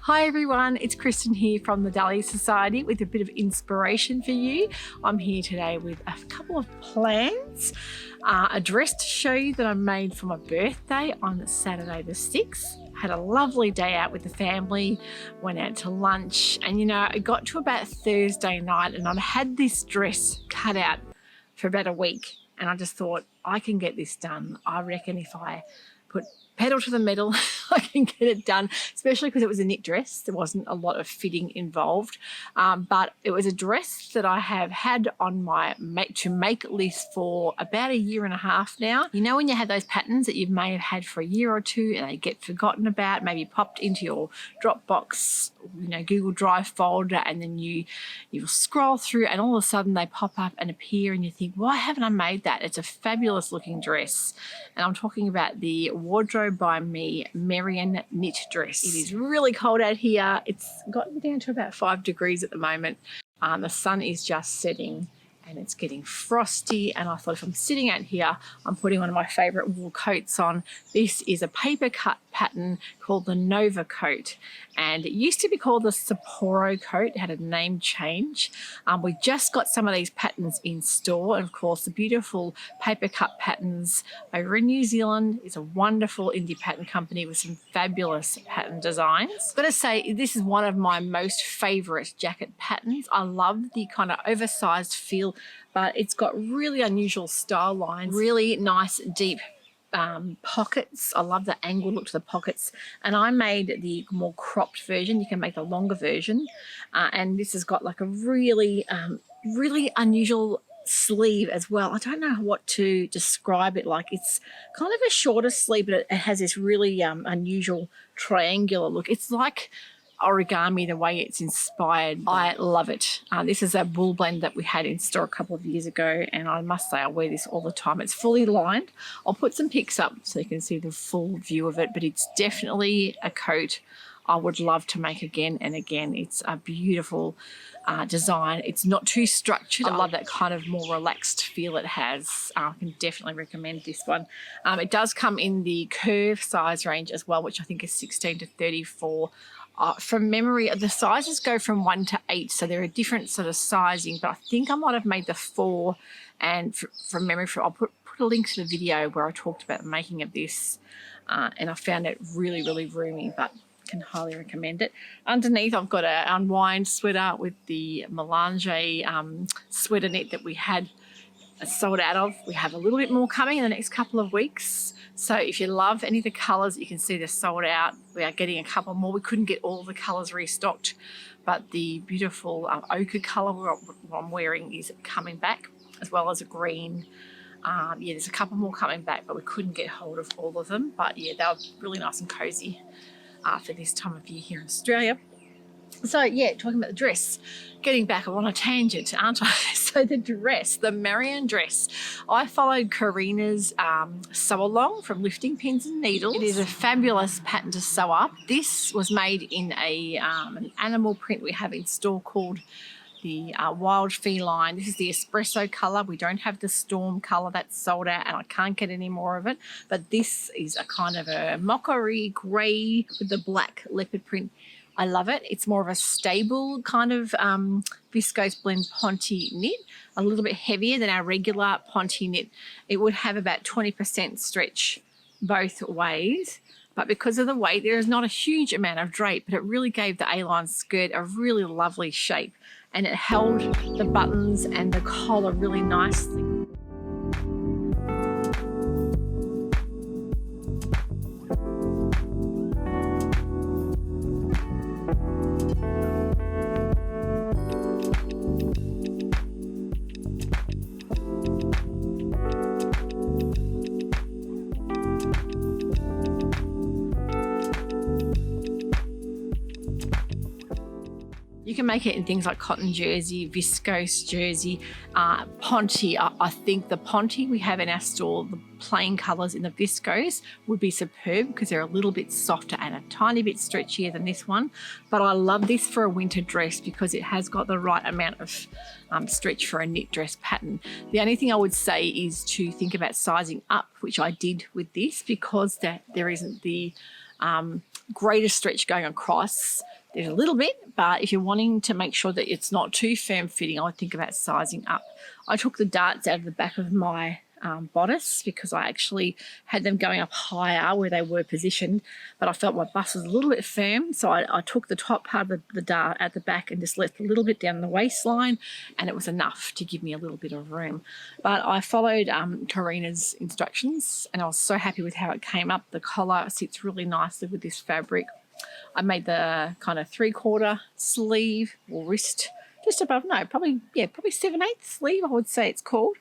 Hi everyone, it's Kristen here from the Dahlia Society with a bit of inspiration for you. I'm here today with a couple of plans, a dress to show you that I made for my birthday on Saturday the 6th. Had a lovely day out with the family, went out to lunch, and you know, it got to about Thursday night and I'd had this dress cut out for about a week, and I just thought, I can get this done. I reckon if I put pedal to the metal, I can get it done, especially because it was a knit dress. There wasn't a lot of fitting involved, but it was a dress that I have had on my to make list for about a year and a half now. You know when you have those patterns that you may have had for a year or two and they get forgotten about, maybe popped into your Dropbox, you know, Google Drive folder, and then you'll scroll through and all of a sudden they pop up and appear and you think, why haven't I made that? It's a fabulous looking dress. And I'm talking about the Wardrobe by Me Maran knit dress. It is really cold out here. It's gotten down to about 5 degrees at the moment. The sun is just setting and it's getting frosty, and I thought if I'm sitting out here, I'm putting one of my favorite wool coats on. This is a paper cut pattern called the Nova coat, and it used to be called the Sapporo coat. It had a name change. We just got some of these patterns in store, and of course the beautiful paper cut patterns over in New Zealand is a wonderful indie pattern company with some fabulous pattern designs. I've got to say, this is one of my most favorite jacket patterns. I love the kind of oversized feel, but it's got really unusual style lines, really nice deep pockets. I love the angle look to the pockets, and I made the more cropped version. You can make the longer version, and this has got like a really really unusual sleeve as well. I don't know what to describe it like. It's kind of a shorter sleeve, but it has this really unusual triangular look. It's like origami the way it's inspired. I love it. This is a wool blend that we had in store a couple of years ago, and I must say I wear this all the time. It's fully lined. I'll put some pics up so you can see the full view of it, but it's definitely a coat I would love to make again and again. It's a beautiful design. It's not too structured. I love that kind of more relaxed feel it has. I can definitely recommend this one. It does come in the curve size range as well, which I think is 16 to 34. From memory, the sizes go from 1 to 8, so there are different sort of sizing, but I think I might have made the 4, and from memory, I'll put a link to the video where I talked about the making of this, and I found it really, really roomy, but can highly recommend it. Underneath, I've got an unwind sweater with the melange sweater knit that we had sold out of. We have a little bit more coming in the next couple of weeks. So if you love any of the colours, you can see they're sold out. We are getting a couple more. We couldn't get all the colours restocked, but the beautiful ochre colour what I'm wearing is coming back, as well as a green. Yeah, there's a couple more coming back, but we couldn't get hold of all of them. But yeah, they were really nice and cosy for this time of year here in Australia. So yeah, talking about the dress, getting back on a tangent, aren't I? So the dress, the Maran dress, I followed Karina's sew along from Lifting Pins and Needles. It is a fabulous pattern to sew up. This was made in an animal print we have in store called the Wild Feline. This is the espresso colour. We don't have the storm colour, that's sold out and I can't get any more of it. But this is a kind of a mockery grey with the black leopard print. I love it. It's more of a stable kind of viscose blend Ponte knit, a little bit heavier than our regular Ponte knit. It would have about 20% stretch both ways, but because of the weight, there is not a huge amount of drape, but it really gave the A-line skirt a really lovely shape, and it held the buttons and the collar really nicely. You can make it in things like cotton jersey, viscose jersey, Ponte. I think the Ponte we have in our store, the plain colours in the viscose would be superb because they're a little bit softer and a tiny bit stretchier than this one. But I love this for a winter dress because it has got the right amount of stretch for a knit dress pattern. The only thing I would say is to think about sizing up, which I did with this, because there isn't the greater stretch going across. There's a little bit, but if you're wanting to make sure that it's not too firm fitting, I would think about sizing up. I took the darts out of the back of my bodice because I actually had them going up higher where they were positioned, but I felt my bust was a little bit firm, so I took the top part of the dart at the back and just left a little bit down the waistline, and it was enough to give me a little bit of room. But I followed Karina's instructions, and I was so happy with how it came up. The collar sits really nicely with this fabric. I made the kind of 3/4 sleeve or wrist, just above, no, probably 7/8 sleeve, I would say it's called.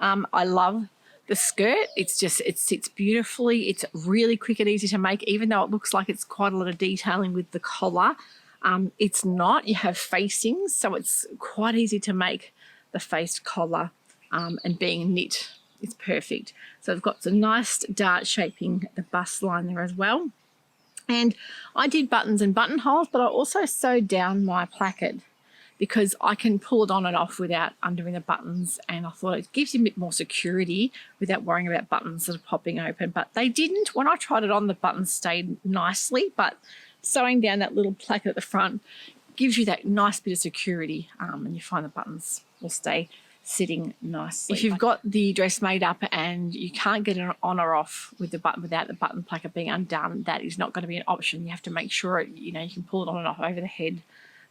I love the skirt. It sits beautifully. It's really quick and easy to make, even though it looks like it's quite a lot of detailing with the collar. It's not. You have facings, so it's quite easy to make the faced collar, and being knit is perfect. So I've got some nice dart shaping the bust line there as well. And I did buttons and buttonholes, but I also sewed down my placket because I can pull it on and off without undoing the buttons, and I thought it gives you a bit more security without worrying about buttons that are popping open. But they didn't. When I tried it on, the buttons stayed nicely, but sewing down that little placket at the front gives you that nice bit of security, and you find the buttons will stay sitting nicely. If you've got the dress made up and you can't get it on or off with the button without the button placket being undone, that is not going to be an option. You have to make sure you can pull it on and off over the head,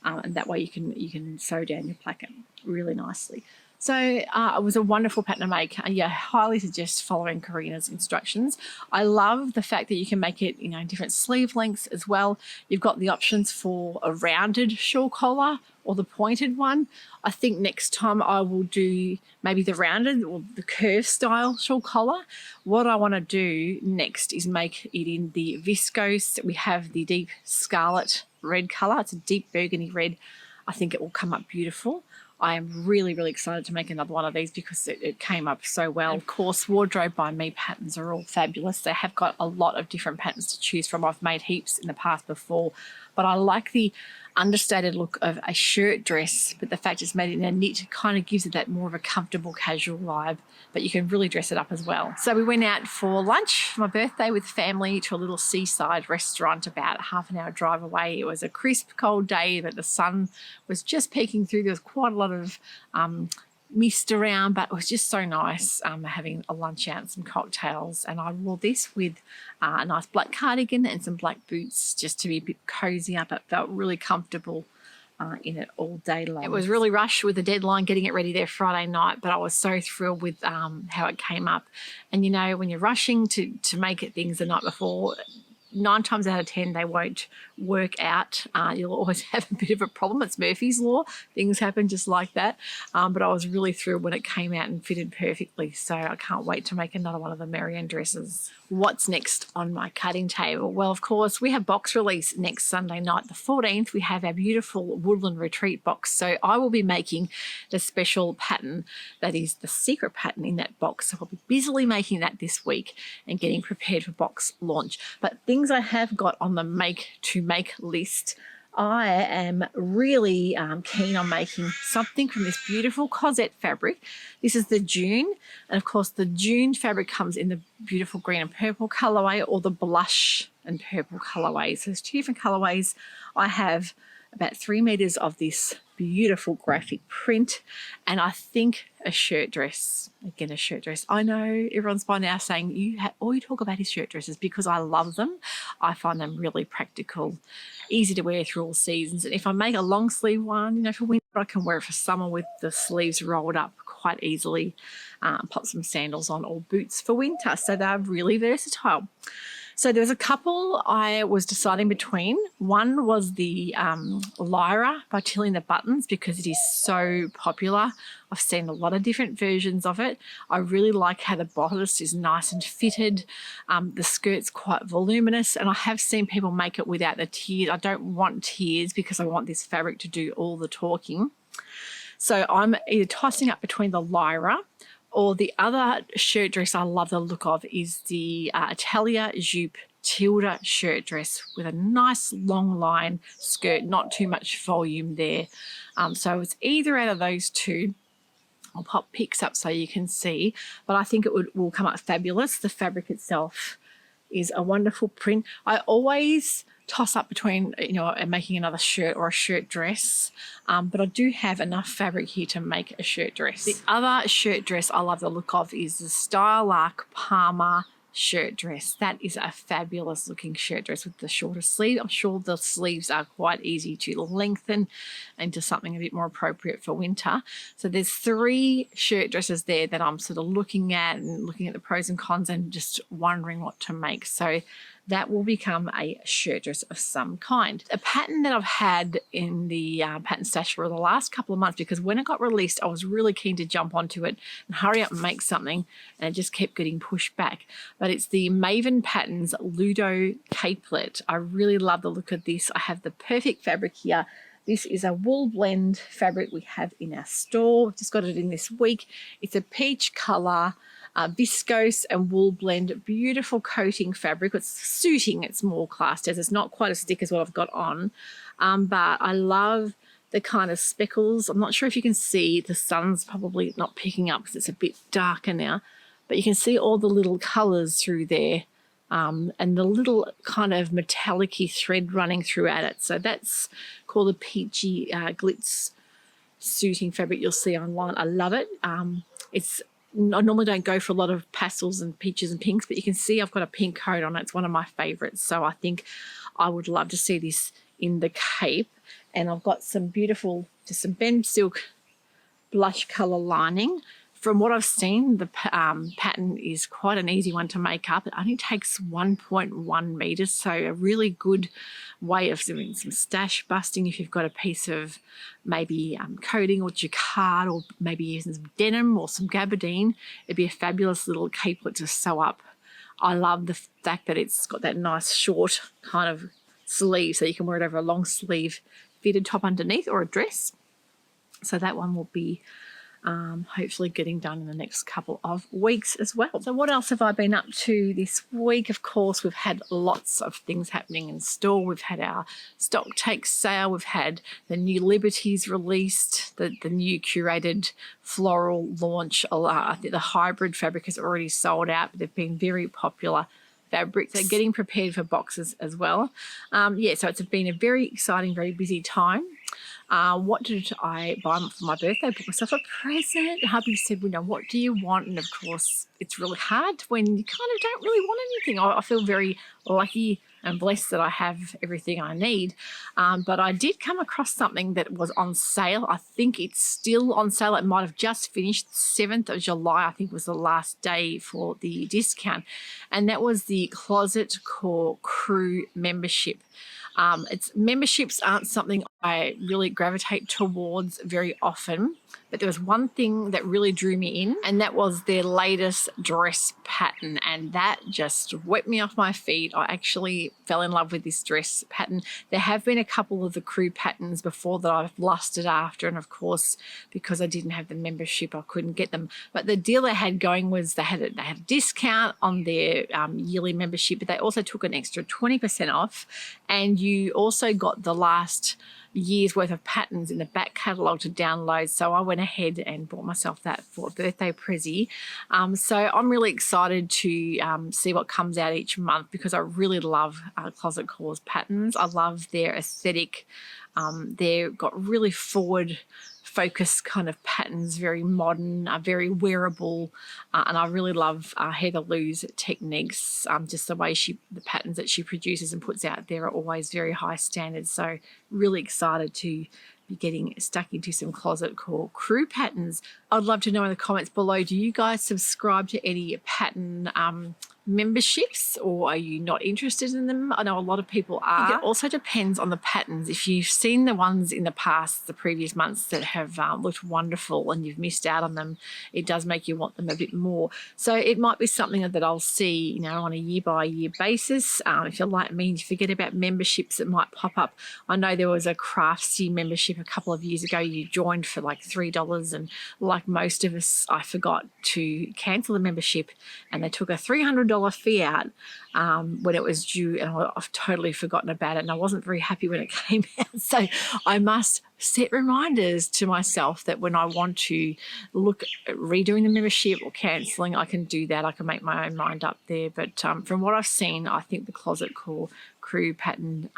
and that way you can sew down your placket really nicely. So it was a wonderful pattern to make. Yeah, highly suggest following Karina's instructions. I love the fact that you can make it, different sleeve lengths as well. You've got the options for a rounded shawl collar or the pointed one. I think next time I will do maybe the rounded or the curve style shawl collar. What I want to do next is make it in the viscose. We have the deep scarlet red color. It's a deep burgundy red. I think it will come up beautiful. I am really, really excited to make another one of these because it came up so well. And of course, Wardrobe by Me patterns are all fabulous. They have got a lot of different patterns to choose from. I've made heaps in the past before, but I like the understated look of a shirt dress, but the fact it's made in a knit kind of gives it that more of a comfortable, casual vibe, but you can really dress it up as well. So we went out for lunch for my birthday with family to a little seaside restaurant about a half an hour drive away. It was a crisp, cold day, but the sun was just peeking through. There was quite a lot of mist around, but it was just so nice having a lunch out and some cocktails. And I wore this with a nice black cardigan and some black boots just to be a bit cozier, but felt really comfortable in it all day long. It was really rushed with the deadline getting it ready there Friday night, but I was so thrilled with how it came up. And when you're rushing to make it things the night before, 9 times out of 10 they won't work out. You'll always have a bit of a problem. It's Murphy's Law. Things happen just like that. But I was really thrilled when it came out and fitted perfectly. So I can't wait to make another one of the Marianne dresses. What's next on my cutting table? Well, of course, we have box release next Sunday night, the 14th. We have our beautiful Woodland Retreat box. So I will be making the special pattern that is the secret pattern in that box. So I'll be busily making that this week and getting prepared for box launch. But things I have got on the make list, I am really keen on making something from this beautiful Cosette fabric. This is the June, and of course the June fabric comes in the beautiful green and purple colorway or the blush and purple colorway. So there's 2 different colorways. I have about 3 meters of this beautiful graphic print, and I think a shirt dress. Again, a shirt dress. I know everyone's by now saying all you talk about is shirt dresses because I love them. I find them really practical, easy to wear through all seasons. And if I make a long sleeve one, for winter, I can wear it for summer with the sleeves rolled up quite easily. Pop some sandals on or boots for winter. So they're really versatile. So there's a couple I was deciding between. One was the Lyra by Tilling the Buttons because it is so popular. I've seen a lot of different versions of it. I really like how the bodice is nice and fitted. The skirt's quite voluminous, and I have seen people make it without the tiers. I don't want tiers because I want this fabric to do all the talking. So I'm either tossing up between the Lyra, or the other shirt dress I love the look of is the Italia Jupe Tilda shirt dress with a nice long line skirt, not too much volume there. So it's either out of those 2. I'll pop pics up so you can see, but I think it will come up fabulous. The fabric itself is a wonderful print. I always toss up between, you know, making another shirt or a shirt dress, but I do have enough fabric here to make a shirt dress. The other shirt dress I love the look of is the Stylark Palmer shirt dress. That is a fabulous looking shirt dress with the shorter sleeve. I'm sure the sleeves are quite easy to lengthen into something a bit more appropriate for winter. So there's 3 shirt dresses there that I'm sort of looking at and looking at the pros and cons and just wondering what to make. So that will become a shirt dress of some kind. A pattern that I've had in the pattern stash for the last couple of months, because when it got released, I was really keen to jump onto it and hurry up and make something, and it just kept getting pushed back. But it's the Maven Patterns Ludo caplet. I really love the look of this. I have the perfect fabric here. This is a wool blend fabric we have in our store. I've just got it in this week. It's a peach color, viscose and wool blend, beautiful coating fabric. It's suiting, it's more classed as. It's not quite as thick as what I've got on, but I love the kind of speckles. I'm not sure if you can see, the sun's probably not picking up because it's a bit darker now, but you can see all the little colors through there, and the little kind of metallic-y thread running throughout it. So that's called a peachy glitz suiting fabric you'll see online. I love it. I normally don't go for a lot of pastels and peaches and pinks, but you can see I've got a pink coat on it. It's one of my favorites. So I think I would love to see this in the cape. And I've got some beautiful, just some bend silk blush color lining. From what I've seen, the pattern is quite an easy one to make up. It only takes 1.1 meters, so a really good way of doing some stash busting if you've got a piece of maybe coating or jacquard, or maybe using some denim or some gabardine. It'd be a fabulous little capelet to sew up. I love the fact that it's got that nice short kind of sleeve, so you can wear it over a long sleeve fitted top underneath or a dress. So that one will be hopefully getting done in the next couple of weeks as well. So what else have I been up to this week? Of course, we've had lots of things happening in store. We've had our stock take sale. We've had the new Liberties released, the new curated floral launch. I think the hybrid fabric has already sold out, but they've been very popular fabrics. So getting prepared for boxes as well. So it's been a very exciting, very busy time. What did I buy for my birthday? I bought myself a present. Hubby said, well, what do you want? And of course, it's really hard when you kind of don't really want anything. I feel very lucky and blessed that I have everything I need. But I did come across something that was on sale. I think it's still on sale. It might have just finished. 7th of July, I think, was the last day for the discount. And that was the Closet Core Crew membership. Memberships aren't something I really gravitate towards very often, but there was one thing that really drew me in, and that was their latest dress pattern, and that just whipped me off my feet. I actually fell in love with this dress pattern. There have been a couple of the crew patterns before that I've lusted after, and of course, because I didn't have the membership, I couldn't get them. But the deal they had going was they had a discount on their yearly membership, but they also took an extra 20% off, and you also got the last year's worth of patterns in the back catalogue to download. So I went ahead and bought myself that for a birthday prezi. So I'm really excited to see what comes out each month, because I really love Closet Core's patterns. I love their aesthetic. They've got really forward focused kind of patterns, very modern, very wearable, and I really love Heather Lou's techniques. Just the way the patterns that she produces and puts out there are always very high standards. So really excited to be getting stuck into some Closet Core Crew patterns. I'd love to know in the comments below, do you guys subscribe to any pattern memberships, or are you not interested in them? I know a lot of people are. It also depends on the patterns. If you've seen the ones in the past, the previous months that have looked wonderful and you've missed out on them, it does make you want them a bit more. So it might be something that I'll see, on a year-by-year basis. If you're like me and you forget about memberships that might pop up. I know there was a Craftsy membership a couple of years ago. You joined for like $3, and like most of us, I forgot to cancel the membership, and they took a $300 fee out when it was due, and I've totally forgotten about it, and I wasn't very happy when it came out. So I must set reminders to myself that when I want to look at redoing the membership or cancelling, I can do that. I can make my own mind up there. But from what I've seen, I think the Closet Crew patterns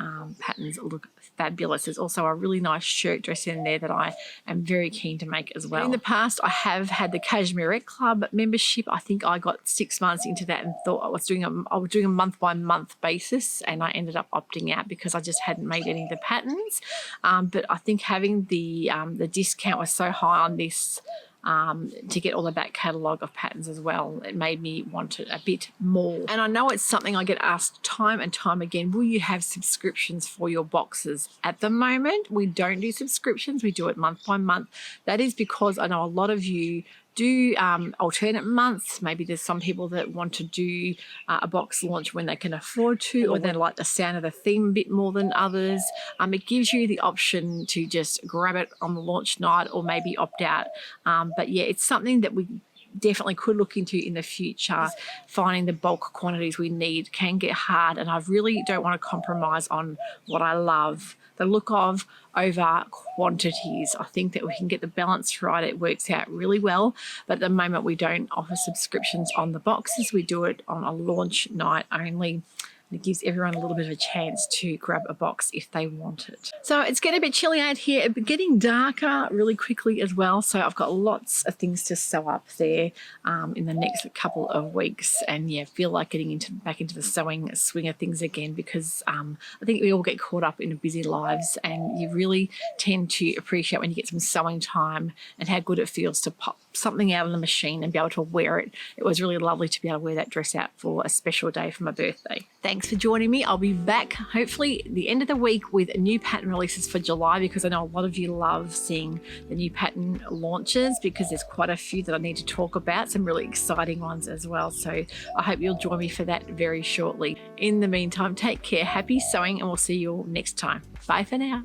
look fabulous. There's also a really nice shirt dress in there that I am very keen to make as well. In the past, I have had the Cashmerette Club membership. I think I got 6 months into that and thought I was doing a month by month basis, and I ended up opting out because I just hadn't made any of the patterns. But I think having the discount was so high on this to get all the back catalogue of patterns as well, it made me want it a bit more. And I know it's something I get asked time and time again, will you have subscriptions for your boxes? At the moment, we don't do subscriptions, we do it month by month. That is because I know a lot of you do alternate months. Maybe there's some people that want to do a box launch when they can afford to, or they like the sound of the theme a bit more than others. It gives you the option to just grab it on the launch night or maybe opt out. But yeah, it's something that we definitely could look into in the future. Finding the bulk quantities we need can get hard, and I really don't want to compromise on what I love, the look of, over quantities. I think that we can get the balance right. It works out really well. But at the moment, we don't offer subscriptions on the boxes. We do it on a launch night only. It gives everyone a little bit of a chance to grab a box if they want it. So it's getting a bit chilly out here. It's getting darker really quickly as well. So I've got lots of things to sew up there in the next couple of weeks. And yeah, feel like getting back into the sewing swing of things again, because I think we all get caught up in our busy lives, and you really tend to appreciate when you get some sewing time and how good it feels to pop something out of the machine and be able to wear it. It was really lovely to be able to wear that dress out for a special day for my birthday. Thanks for joining me. I'll be back hopefully the end of the week with new pattern releases for July, because I know a lot of you love seeing the new pattern launches, because there's quite a few that I need to talk about, some really exciting ones as well. So I hope you'll join me for that very shortly. In the meantime, take care, happy sewing, and we'll see you all next time. Bye for now.